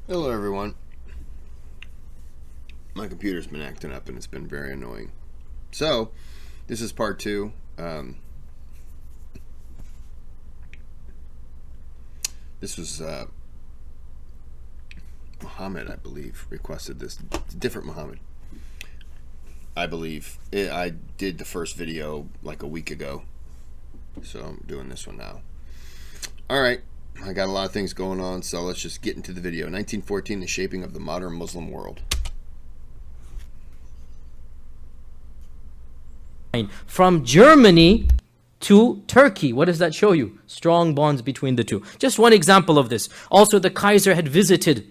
Hello everyone. My computer's been acting up and it's been very annoying. So, this is part two. This was Mohamed, I believe, requested this. Different Mohamed, I believe. I did the first video like a week ago, so I'm doing this one now. Alright, I got a lot of things going on, so let's just get into the video. 1914, the shaping of the modern Muslim world. From Germany to Turkey. What does that show you? Strong bonds between the two. Just one example of this. Also, the Kaiser had visited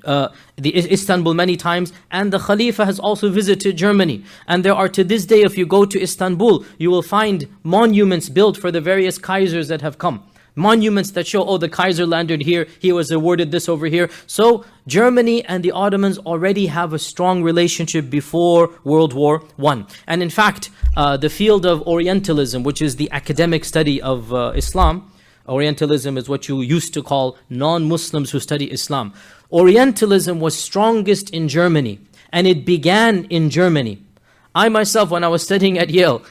the Istanbul many times, and the Khalifa has also visited Germany. And there are, to this day, if you go to Istanbul, you will find monuments built for the various Kaisers that have come. Monuments that show, oh, the Kaiser landed here, he was awarded this over here. So Germany and the Ottomans already have a strong relationship before World War I. And in fact, the field of Orientalism, which is the academic study of Islam, Orientalism is what you used to call non-Muslims who study Islam. Orientalism was strongest in Germany, and it began in Germany. I myself, when I was studying at Yale,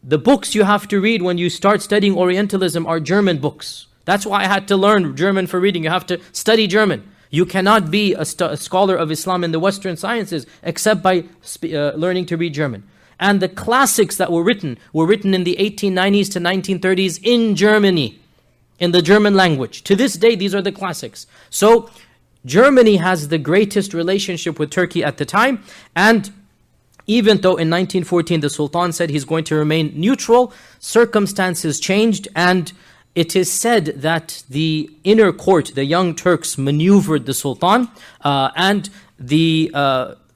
the books you have to read when you start studying Orientalism are German books. That's why I had to learn German for reading. You have to study German. You cannot be a scholar of Islam in the Western sciences except by learning to read German. And the classics that were written in the 1890s to 1930s in Germany, in the German language. To this day, these are the classics. So Germany has the greatest relationship with Turkey at the time, and even though in 1914 the Sultan said he's going to remain neutral, circumstances changed, and it is said that the inner court, the Young Turks, maneuvered the Sultan, and the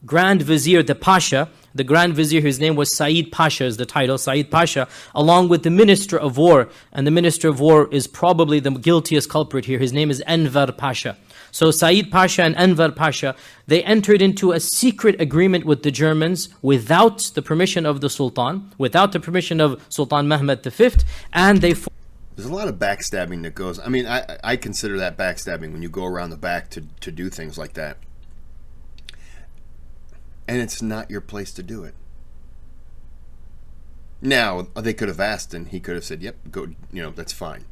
Grand Vizier, the Pasha, the Grand Vizier, his name was Said Pasha, is the title, Said Pasha, along with the Minister of War, and the Minister of War is probably the guiltiest culprit here, his name is Enver Pasha. So Said Pasha and Enver Pasha, they entered into a secret agreement with the Germans without the permission of the Sultan, without the permission of Sultan Mehmed V, and they... There's a lot of backstabbing that goes... I mean, I consider that backstabbing when you go around the back to do things like that. And it's not your place to do it. Now, they could have asked and he could have said, yep, go, that's fine.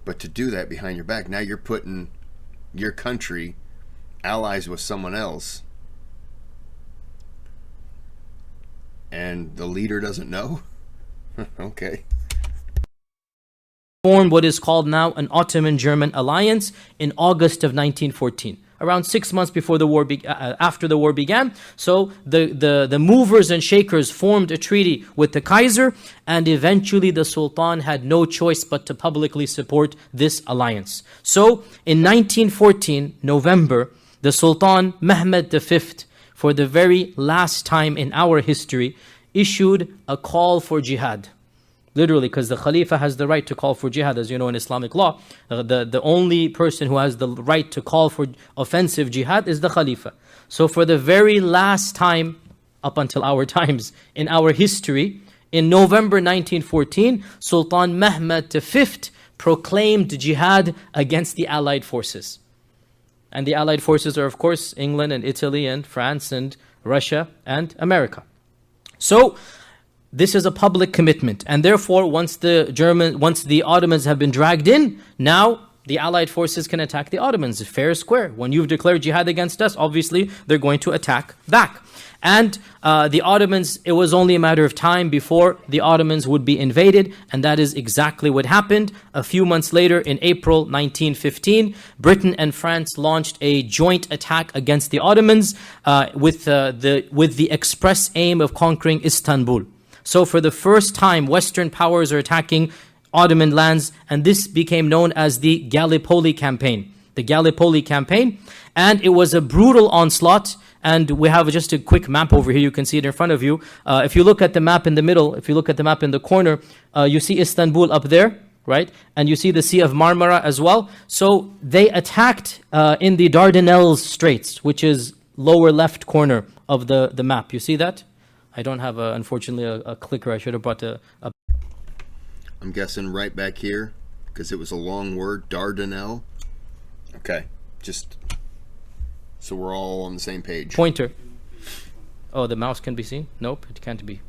But to do that behind your back, now you're putting your country allies with someone else, and the leader doesn't know? Okay. Formed what is called now an Ottoman-German alliance in August of 1914. Around 6 months before the war, after the war began. So the movers and shakers formed a treaty with the Kaiser, and eventually the Sultan had no choice but to publicly support this alliance. So in 1914, November, the Sultan Mehmed V, for the very last time in our history, issued a call for jihad. Literally, because the Khalifa has the right to call for jihad, as you know in Islamic law. The only person who has the right to call for offensive jihad is the Khalifa. So for the very last time, up until our times, in our history, in November 1914, Sultan Mehmed V proclaimed jihad against the Allied forces. And the Allied forces are, of course, England and Italy and France and Russia and America. So this is a public commitment, and therefore once the Ottomans have been dragged in, now the Allied forces can attack the Ottomans, fair square. When you've declared jihad against us, obviously they're going to attack back. And the Ottomans, it was only a matter of time before the Ottomans would be invaded, and that is exactly what happened. A few months later, in April 1915, Britain and France launched a joint attack against the Ottomans with the express aim of conquering Istanbul. So for the first time, Western powers are attacking Ottoman lands, and this became known as the Gallipoli campaign. The Gallipoli campaign, and it was a brutal onslaught. And we have just a quick map over here. You can see it in front of you. If you look at the map in the middle, if you look at the map in the corner, you see Istanbul up there, right? And you see the Sea of Marmara as well. So they attacked in the Dardanelles Straits, which is lower left corner of the map. You see that? I don't have, unfortunately, a clicker. I should have brought a... I'm guessing right back here, because it was a long word, Dardanelle. Okay, just So we're all on the same page. Pointer. Oh, the mouse can be seen? Nope, it can't be.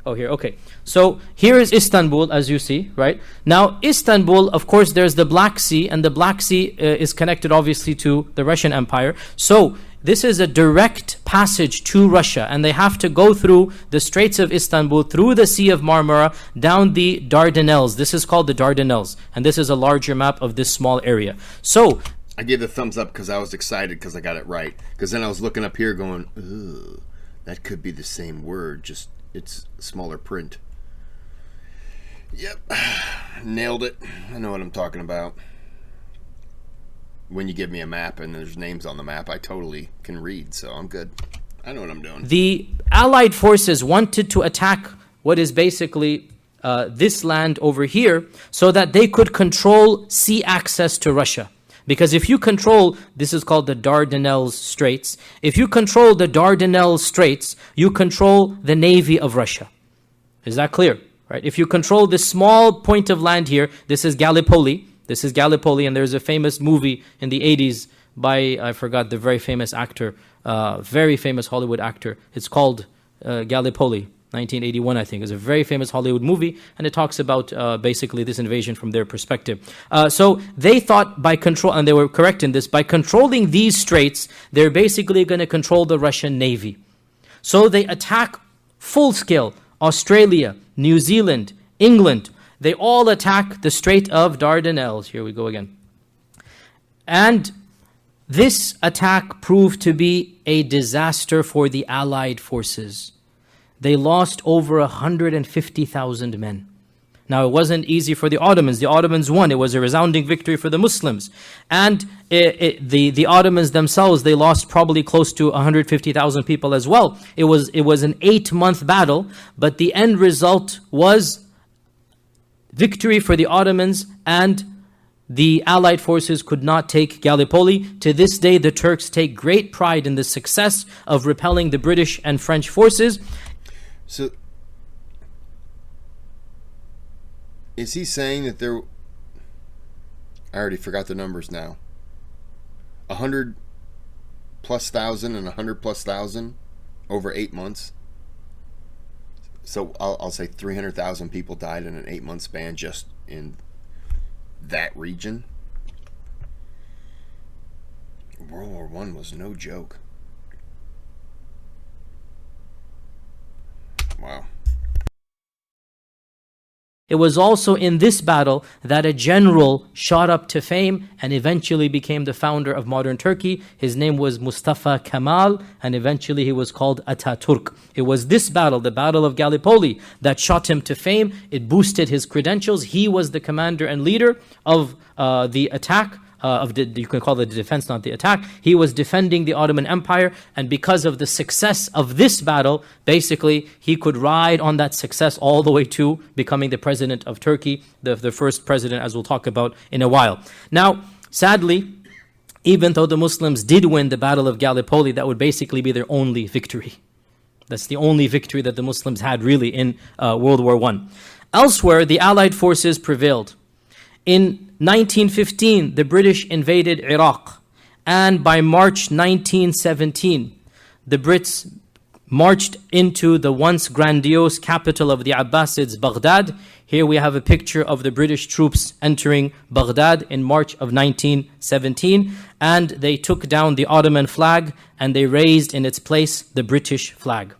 Oh, here, okay. So here is Istanbul, as you see, right? Now, Istanbul, of course, there's the Black Sea, and the Black Sea is connected, obviously, to the Russian Empire. So this is a direct passage to Russia, and they have to go through the Straits of Istanbul, through the Sea of Marmara, down the Dardanelles. This is called the Dardanelles, and this is a larger map of this small area. So I gave the thumbs up because I was excited because I got it right. Because then I was looking up here going, ooh, that could be the same word, just it's smaller print. Yep, nailed it. I know what I'm talking about. When you give me a map and there's names on the map, I totally can read, so I'm good. I know what I'm doing. The Allied forces wanted to attack what is basically this land over here so that they could control sea access to Russia. Because if you control, this is called the Dardanelles Straits, if you control the Dardanelles Straits, you control the navy of Russia. Is that clear? Right? If you control this small point of land here, this is Gallipoli. This is Gallipoli, and there's a famous movie in the 80s by, I forgot, the very famous actor, very famous Hollywood actor. It's called Gallipoli. 1981, I think, is a very famous Hollywood movie, and it talks about basically this invasion from their perspective. So they thought by control, and they were correct in this, by controlling these straits, they're basically going to control the Russian Navy. So they attack full scale Australia, New Zealand, England. They all attack the Strait of Dardanelles. Here we go again. And this attack proved to be a disaster for the Allied forces. They lost over 150,000 men. Now, it wasn't easy for the Ottomans. The Ottomans won. It was a resounding victory for the Muslims. And the Ottomans themselves, they lost probably close to 150,000 people as well. It was an 8-month battle, but the end result was victory for the Ottomans, and the Allied forces could not take Gallipoli. To this day, the Turks take great pride in the success of repelling the British and French forces. So, is he saying that there... I already forgot the numbers now. 100 plus thousand and 100 plus thousand over 8 months? So, I'll say 300,000 people died in an 8-month span just in that region. World War I was no joke. Wow. It was also in this battle that a general shot up to fame and eventually became the founder of modern Turkey. His name was Mustafa Kamal, and eventually he was called Ataturk. It was this battle, the Battle of Gallipoli, that shot him to fame. It boosted his credentials. He was the commander and leader of the attack. You can call it the defense, not the attack. He was defending the Ottoman Empire, and because of the success of this battle, basically he could ride on that success all the way to becoming the president of Turkey, the first president, as we'll talk about in a while. Now, sadly, even though the Muslims did win the Battle of Gallipoli, that would basically be their only victory. That's the only victory that the Muslims had really in World War I. Elsewhere, the Allied forces prevailed. In 1915, the British invaded Iraq, and by March 1917, the Brits marched into the once grandiose capital of the Abbasids, Baghdad. Here we have a picture of the British troops entering Baghdad in March of 1917, and they took down the Ottoman flag and they raised in its place the British flag.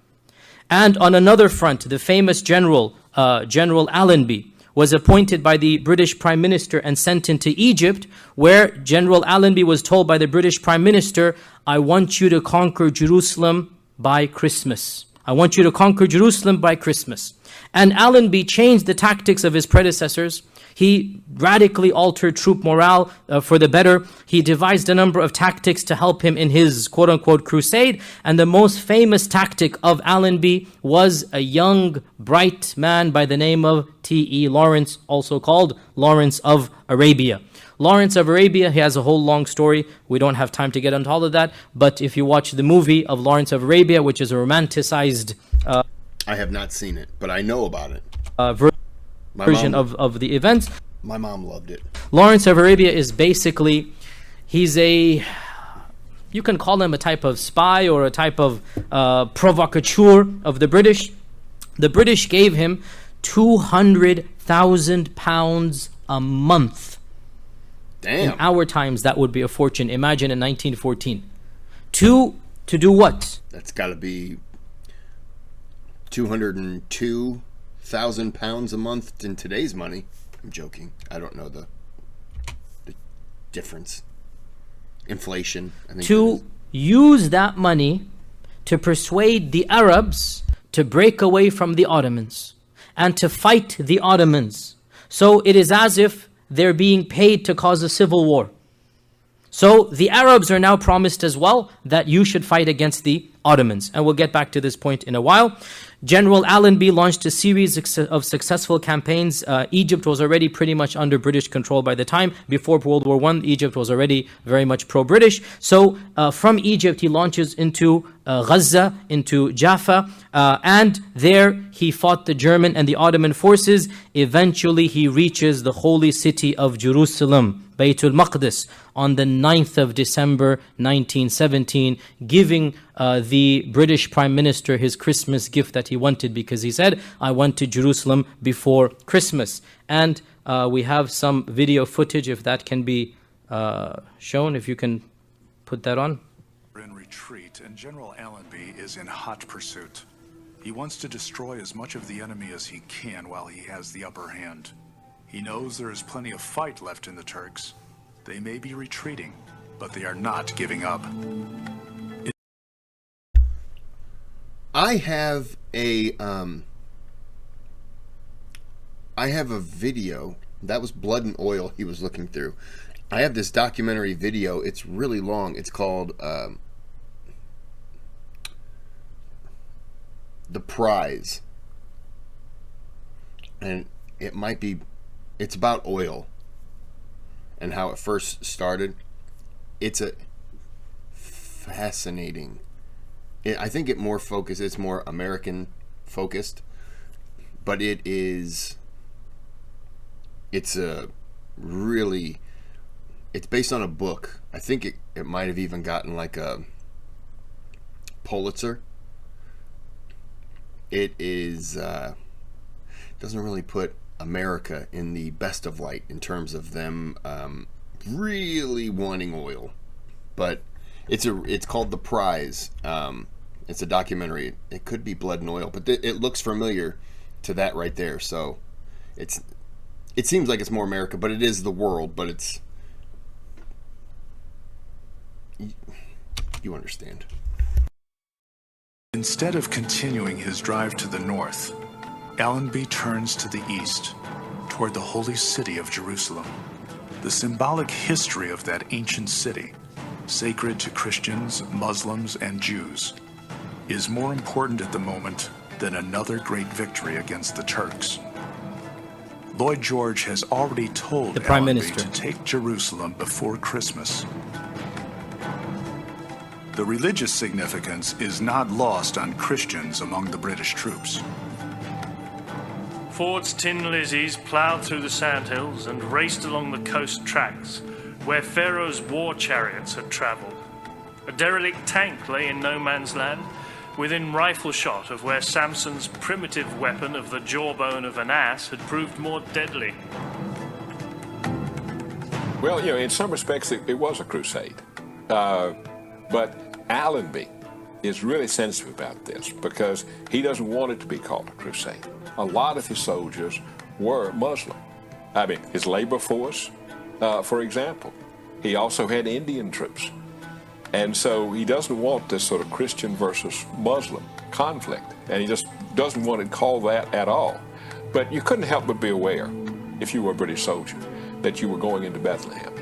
And on another front, the famous General Allenby was appointed by the British Prime Minister and sent into Egypt, where General Allenby was told by the British Prime Minister, I want you to conquer Jerusalem by Christmas. I want you to conquer Jerusalem by Christmas. And Allenby changed the tactics of his predecessors. He radically altered troop morale for the better. He devised a number of tactics to help him in his quote-unquote crusade. And the most famous tactic of Allenby was a young, bright man by the name of T.E. Lawrence, also called Lawrence of Arabia. Lawrence of Arabia, he has a whole long story. We don't have time to get into all of that. But if you watch the movie of Lawrence of Arabia, which is a romanticized... I have not seen it, but I know about it. Version of the events. My mom loved it. Lawrence of Arabia is basically, he's a you can call him a type of spy or a type of provocateur of the British. The British gave him £200,000 a month. Damn. In our times, that would be a fortune. Imagine in 1914. To do what? That's got to be £202,000 a month in today's money. I'm joking. I don't know the difference. Inflation. I think to use that money to persuade the Arabs to break away from the Ottomans and to fight the Ottomans. So it is as if they're being paid to cause a civil war. So the Arabs are now promised as well that you should fight against the Ottomans. And we'll get back to this point in a while. General Allenby launched a series of successful campaigns. Egypt was already pretty much under British control by the time. Before World War I, Egypt was already very much pro-British. So from Egypt, he launches into Gaza, into Jaffa, and there he fought the German and the Ottoman forces. Eventually, he reaches the holy city of Jerusalem, Baytul Maqdis, on the 9th of December 1917, giving the British Prime Minister his Christmas gift that he wanted, because he said, I went to Jerusalem before Christmas. And we have some video footage, if that can be shown, if you can put that on. In retreat, and General Allenby is in hot pursuit. He wants to destroy as much of the enemy as he can while he has the upper hand. He knows there is plenty of fight left in the Turks. They may be retreating, but they are not giving up. I have a video. That was Blood and Oil he was looking through. I have this documentary video. It's really long. It's called The Prize. And it's about oil and how it first started. It's a fascinating. I think it's more American focused, but it's based on a book. I think it might have even gotten like a Pulitzer. It doesn't really put America in the best of light in terms of them really wanting oil, but it's called The Prize. It's a documentary. It could be Blood and Oil, but it looks familiar to that right there. So it seems like it's more America, but it is the world. But you understand. Instead of continuing his drive to the north, Allenby turns to the east, toward the holy city of Jerusalem. The symbolic history of that ancient city, sacred to Christians, Muslims, and Jews, is more important at the moment than another great victory against the Turks. Lloyd George has already told the Prime Allenby Minister to take Jerusalem before Christmas. The religious significance is not lost on Christians among the British troops. Ford's Tin Lizzies ploughed through the sandhills and raced along the coast tracks where Pharaoh's war chariots had travelled. A derelict tank lay in no man's land, within rifle shot of where Samson's primitive weapon of the jawbone of an ass had proved more deadly. Well, in some respects, it was a crusade. But Allenby is really sensitive about this because he doesn't want it to be called a crusade. A lot of his soldiers were Muslim. I mean, his labor force, for example. He also had Indian troops. And so he doesn't want this sort of Christian versus Muslim conflict. And he just doesn't want it called that at all. But you couldn't help but be aware, if you were a British soldier, that you were going into Bethlehem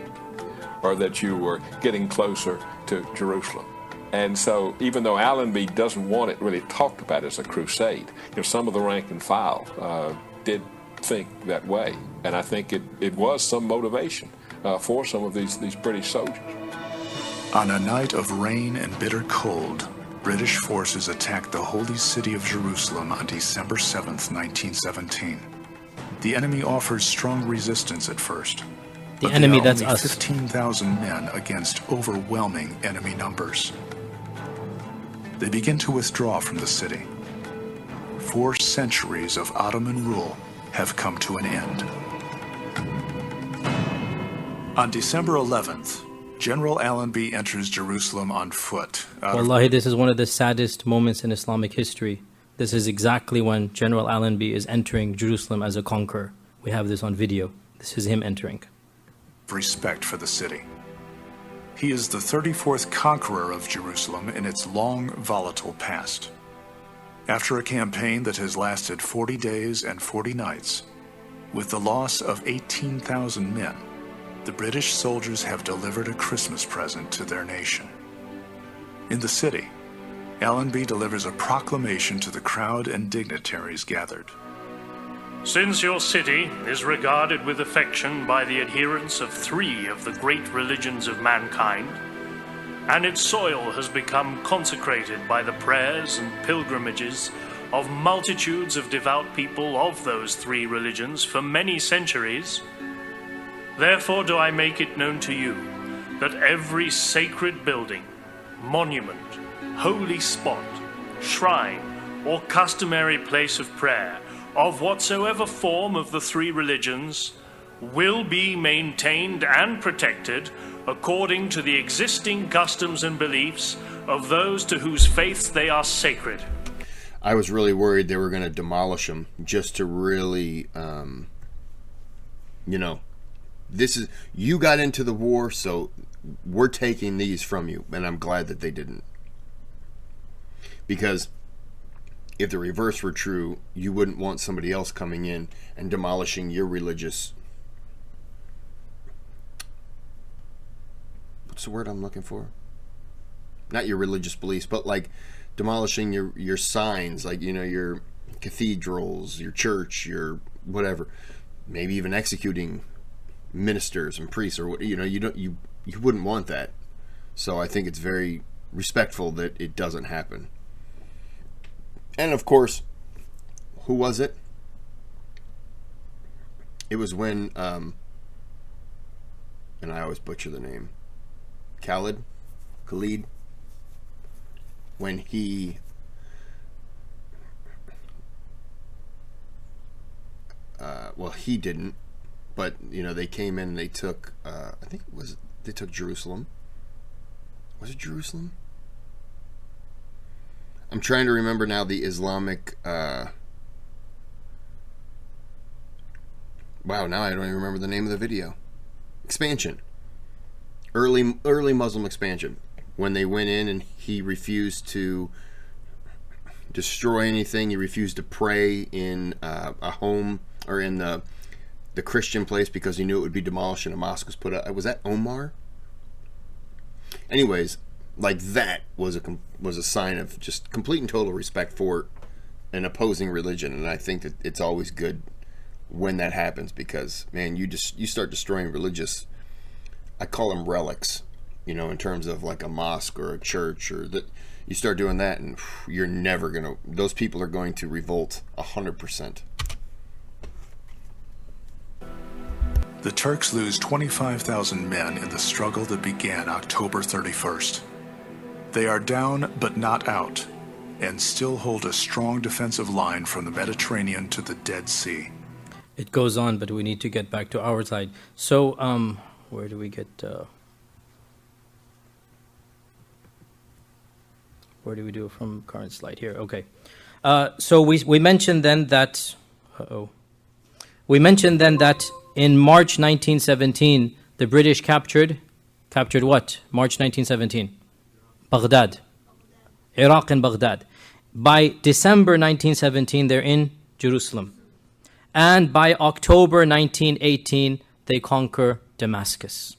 or that you were getting closer to Jerusalem. And so even though Allenby doesn't want it really talked about as a crusade, some of the rank and file did think that way. And I think it was some motivation for some of these British soldiers. On a night of rain and bitter cold, British forces attacked the holy city of Jerusalem on December 7th, 1917. The enemy offers strong resistance at first. The but enemy, they are that's only us. 15,000 men against overwhelming enemy numbers. They begin to withdraw from the city. 4 centuries of Ottoman rule have come to an end. On December 11th, General Allenby enters Jerusalem on foot. Wallahi, this is one of the saddest moments in Islamic history. This is exactly when General Allenby is entering Jerusalem as a conqueror. We have this on video. This is him entering. Respect for the city. He is the 34th conqueror of Jerusalem in its long, volatile past. After a campaign that has lasted 40 days and 40 nights, with the loss of 18,000 men, the British soldiers have delivered a Christmas present to their nation. In the city, Allenby delivers a proclamation to the crowd and dignitaries gathered. Since your city is regarded with affection by the adherents of 3 of the great religions of mankind, and its soil has become consecrated by the prayers and pilgrimages of multitudes of devout people of those 3 religions for many centuries, therefore do I make it known to you that every sacred building, monument, holy spot, shrine, or customary place of prayer, of whatsoever form of the 3 religions, will be maintained and protected according to the existing customs and beliefs of those to whose faiths they are sacred. I was really worried they were going to demolish them just to really, this is, you got into the war, so we're taking these from you. And I'm glad that they didn't. Because if the reverse were true, you wouldn't want somebody else coming in and demolishing your religious... What's the word I'm looking for? Not your religious beliefs, but like demolishing your signs, like, your cathedrals, your church, your whatever. Maybe even executing ministers and priests, or you wouldn't want that. So I think it's very respectful that it doesn't happen. And of course, who was it? It was when, and I always butcher the name, Khalid, when he he didn't, but they came in and they took they took Jerusalem. Was it Jerusalem? I'm trying to remember now the Islamic wow, now I don't even remember the name of the video. Expansion. Early Muslim expansion, when they went in and he refused to destroy anything. He refused to pray in a home or in the Christian place because he knew it would be demolished and a mosque was put up. Was that Omar? Anyways, like that was a sign of just complete and total respect for an opposing religion, and I think that it's always good when that happens, because man, you start destroying religious, I call them relics, in terms of like a mosque or a church, or that you start doing that and you're never gonna, those people are going to revolt 100%. The Turks lose 25,000 men in the struggle that began October 31st. They are down but not out, and still hold a strong defensive line from the Mediterranean to the Dead Sea. It goes on, but we need to get back to our side. So, where do we get... where do we do it from current slide here? Okay. So we mentioned then that... We mentioned then that in March 1917, the British captured what? March 1917? Baghdad. Iraq and Baghdad. By December 1917, they're in Jerusalem. And by October 1918, they conquer Damascus.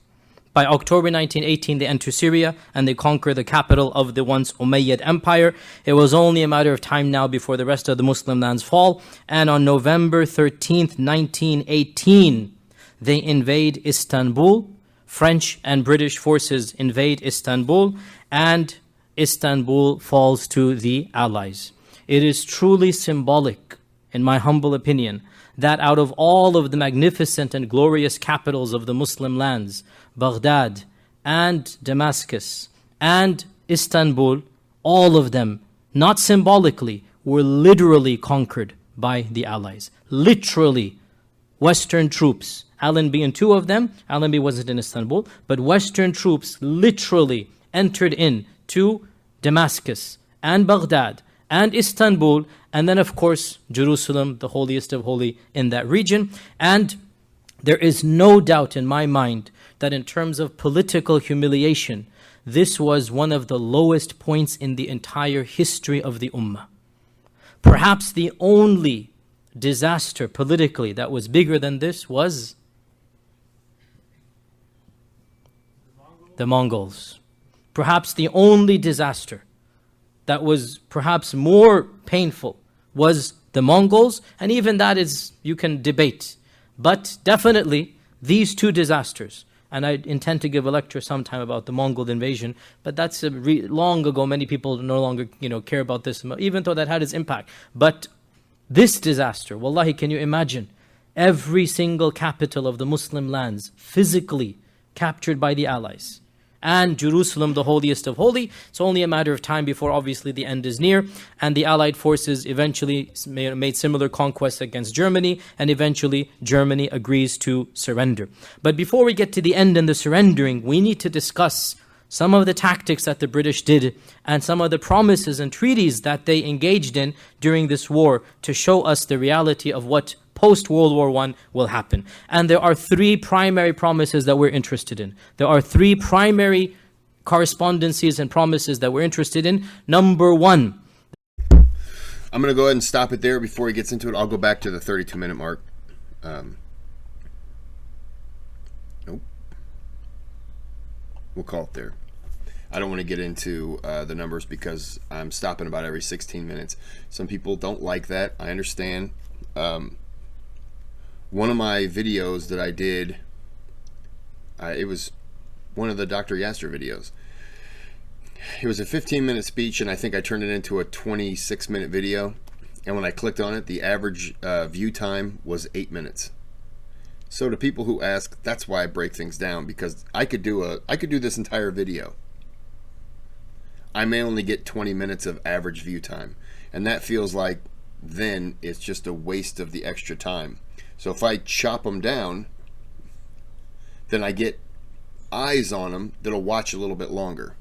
By October 1918, they enter Syria and they conquer the capital of the once Umayyad Empire. It was only a matter of time now before the rest of the Muslim lands fall. And on November 13th, 1918, they invade Istanbul. French and British forces invade Istanbul, and Istanbul falls to the Allies. It is truly symbolic, in my humble opinion, that out of all of the magnificent and glorious capitals of the Muslim lands, Baghdad and Damascus and Istanbul, all of them, not symbolically, were literally conquered by the Allies. Literally, Western troops, Allenby and two of them, Allenby wasn't in Istanbul, but Western troops literally entered in to Damascus and Baghdad and Istanbul, and then of course Jerusalem, the holiest of holy in that region. And there is no doubt in my mind that in terms of political humiliation, this was one of the lowest points in the entire history of the Ummah. Perhaps the only disaster politically that was bigger than this was the Mongols. Perhaps the only disaster that was perhaps more painful was the Mongols, and even that is, you can debate. But definitely these two disasters, and I intend to give a lecture sometime about the Mongol invasion, but that's long ago. Many people no longer care about this, even though that had its impact. But this disaster, wallahi, can you imagine every single capital of the Muslim lands physically captured by the Allies? And Jerusalem, the holiest of holy. It's only a matter of time before obviously the end is near, and the Allied forces eventually made similar conquests against Germany, and eventually Germany agrees to surrender. But before we get to the end and the surrendering, we need to discuss some of the tactics that the British did and some of the promises and treaties that they engaged in during this war to show us the reality of what post-World War I will happen. And there are three primary promises that we're interested in. There are three primary correspondences and promises that we're interested in. Number one. I'm going to go ahead and stop it there before he gets into it. I'll go back to the 32-minute mark. Nope. We'll call it there. I don't want to get into the numbers because I'm stopping about every 16 minutes. Some people don't like that. I understand. One of my videos that I did, it was one of the Dr. Yasir videos. It was a 15-minute speech, and I think I turned it into a 26-minute video. And when I clicked on it, the average view time was 8 minutes. So to people who ask, that's why I break things down, because I could do this entire video. I may only get 20 minutes of average view time, and that feels like then it's just a waste of the extra time. So if I chop them down, then I get eyes on them that'll watch a little bit longer.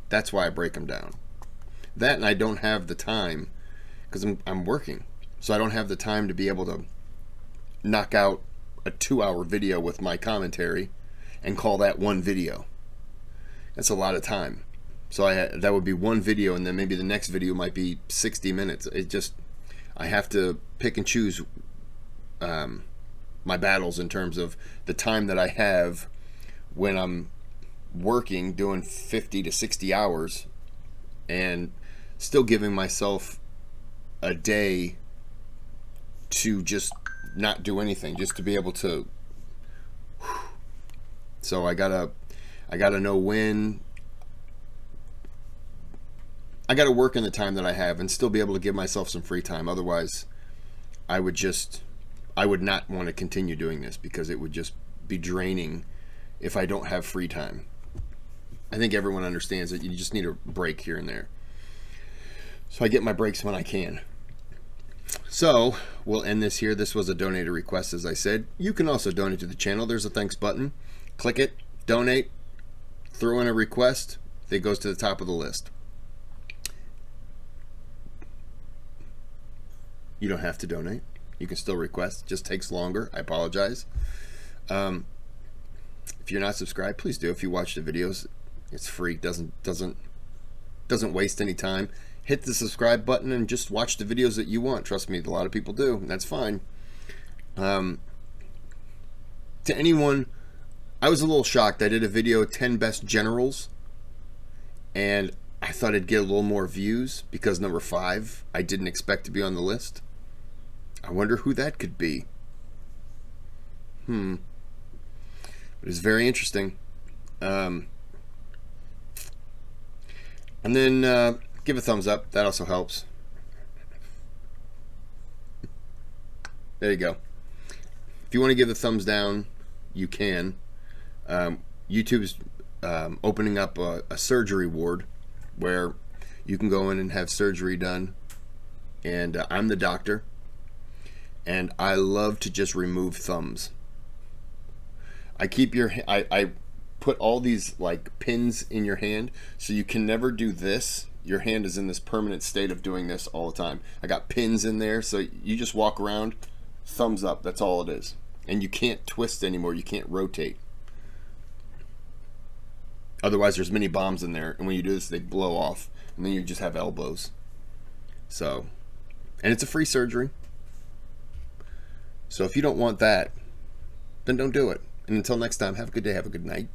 That's why I break them down. That, and I don't have the time because I'm working, so I don't have the time to be able to knock out a 2-hour video with my commentary and call that one video. That's a lot of time. So that would be one video, and then maybe the next video might be 60 minutes. I have to pick and choose my battles in terms of the time that I have when I'm working, doing 50 to 60 hours, and still giving myself a day to just not do anything, just to be able to. So I gotta know when. I gotta work in the time that I have and still be able to give myself some free time. Otherwise, I would not want to continue doing this because it would just be draining if I don't have free time. I think everyone understands that you just need a break here and there. So I get my breaks when I can. So we'll end this here. This was a donator request, as I said. You can also donate to the channel. There's a thanks button. Click it, donate, throw in a request. It goes to the top of the list. You don't have to donate. You can still request. It just takes longer. I apologize. If you're not subscribed, please do. If you watch the videos, it's free. Doesn't waste any time. Hit the subscribe button and just watch the videos that you want. Trust me, a lot of people do, and that's fine. To anyone, I was a little shocked. I did a video, 10 best generals, and I thought I'd get a little more views because number 5 I didn't expect to be on the list. I wonder who that could be. It was very interesting. And then give a thumbs up. That also helps. There you go. If you want to give a thumbs down, you can. YouTube's opening up a surgery ward where you can go in and have surgery done. And I'm the doctor. And I love to just remove thumbs. I put all these like pins in your hand so you can never do this. Your hand is in this permanent state of doing this all the time. I got pins in there so you just walk around, thumbs up, that's all it is. And you can't twist anymore, you can't rotate. Otherwise there's mini bombs in there, and when you do this they blow off, and then you just have elbows. So, and it's a free surgery. So if you don't want that, then don't do it. And until next time, have a good day, have a good night.